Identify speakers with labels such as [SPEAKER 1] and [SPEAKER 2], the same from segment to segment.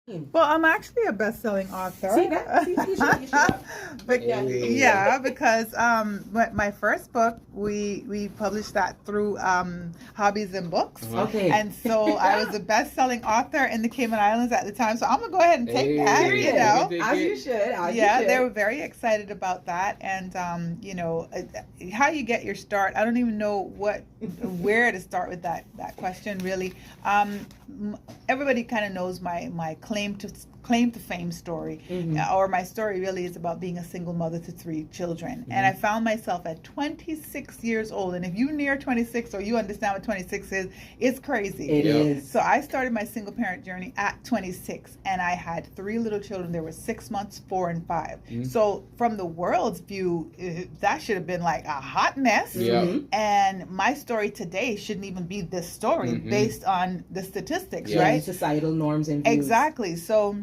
[SPEAKER 1] Well, I'm actually a best-selling author.
[SPEAKER 2] See that? See, you should.
[SPEAKER 1] But
[SPEAKER 3] Hey.
[SPEAKER 1] yeah, because my first book we published that through Hobbies and Books,
[SPEAKER 2] Okay.
[SPEAKER 1] and so I was a best-selling author in the Cayman Islands at the time. So I'm gonna go ahead and take that.
[SPEAKER 2] Period.
[SPEAKER 1] You know,
[SPEAKER 2] As you should. As
[SPEAKER 1] yeah,
[SPEAKER 2] you should.
[SPEAKER 1] they were very excited about that, and how you get your start. I don't even know where to start with that question really. Everybody kind of knows my claim to fame story, or my story really is about being a single mother to 3 children. And I found myself at 26 years old, and if you near 26 or you understand what 26 is, it's crazy.
[SPEAKER 2] It is.
[SPEAKER 1] So I started my single parent journey at 26, and I had 3 little children. They were 6 months, 4 and 5. So from the world's view, that should have been like a hot mess. And my story today shouldn't even be this story based on the statistics, right?
[SPEAKER 2] Societal norms and views.
[SPEAKER 1] Exactly. So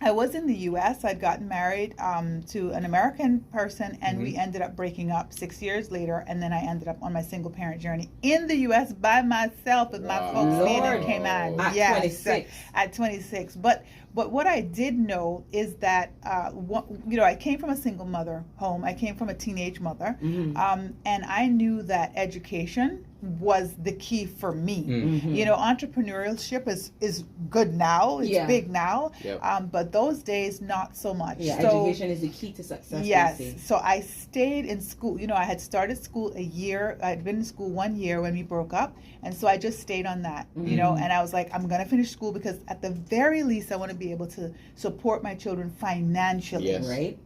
[SPEAKER 1] I was in the U.S. I'd gotten married to an American person, and we ended up breaking up 6 years later, and then I ended up on my single parent journey in the U.S. by myself with my folks staying in Cayman.
[SPEAKER 2] At 26.
[SPEAKER 1] At 26. But what I did know is that, I came from a single mother home. I came from a teenage mother, and I knew that education was the key for me. Entrepreneurship is good now. It's big now. But those days, not so much.
[SPEAKER 2] Yeah,
[SPEAKER 1] so,
[SPEAKER 2] education is the key to success.
[SPEAKER 1] Yes. So I stayed in school. I had started school a year. I'd been in school 1 year when we broke up. And so I just stayed on that, and I was like, I'm going to finish school because at the very least, I want to be able to support my children financially.
[SPEAKER 2] Yes. Right.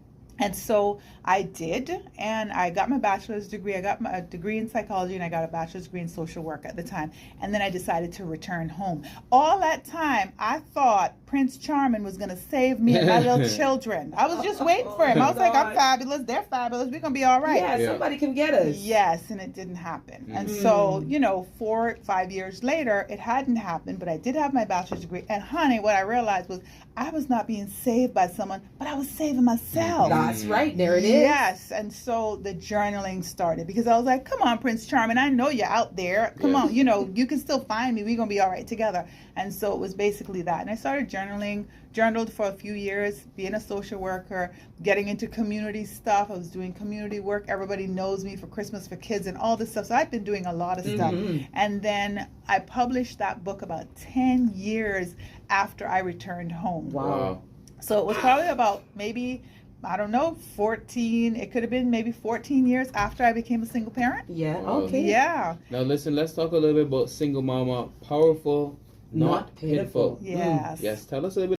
[SPEAKER 1] And so I did, and I got my bachelor's degree. I got my degree in psychology, and I got a bachelor's degree in social work at the time. And then I decided to return home. All that time, I thought Prince Charming was going to save me and my little children. I was just waiting for him. I was like, I'm fabulous. They're fabulous. We're going to be all right.
[SPEAKER 2] Yeah, somebody can get us.
[SPEAKER 1] Yes, and it didn't happen. And so, 4 or 5 years later, it hadn't happened, but I did have my bachelor's degree. And honey, what I realized was I was not being saved by someone, but I was saving myself.
[SPEAKER 2] That's right. There it is.
[SPEAKER 1] Yes. And so the journaling started because I was like, come on, Prince Charming. I know you're out there. Come on. You can still find me. We're going to be all right together. And so it was basically that. And I started journaled for a few years, being a social worker, getting into community stuff. I was doing community work. Everybody knows me for Christmas for Kids and all this stuff. So I've been doing a lot of stuff. And then I published that book about 10 years after I returned home.
[SPEAKER 2] Wow.
[SPEAKER 1] So it was probably about maybe, I don't know, 14. It could have been maybe 14 years after I became a single parent.
[SPEAKER 2] Yeah.
[SPEAKER 3] Wow.
[SPEAKER 2] Okay.
[SPEAKER 1] Yeah.
[SPEAKER 3] Now listen, let's talk a little bit about single mama. Powerful, not pitiful.
[SPEAKER 1] Yes.
[SPEAKER 3] Yes, tell us a little bit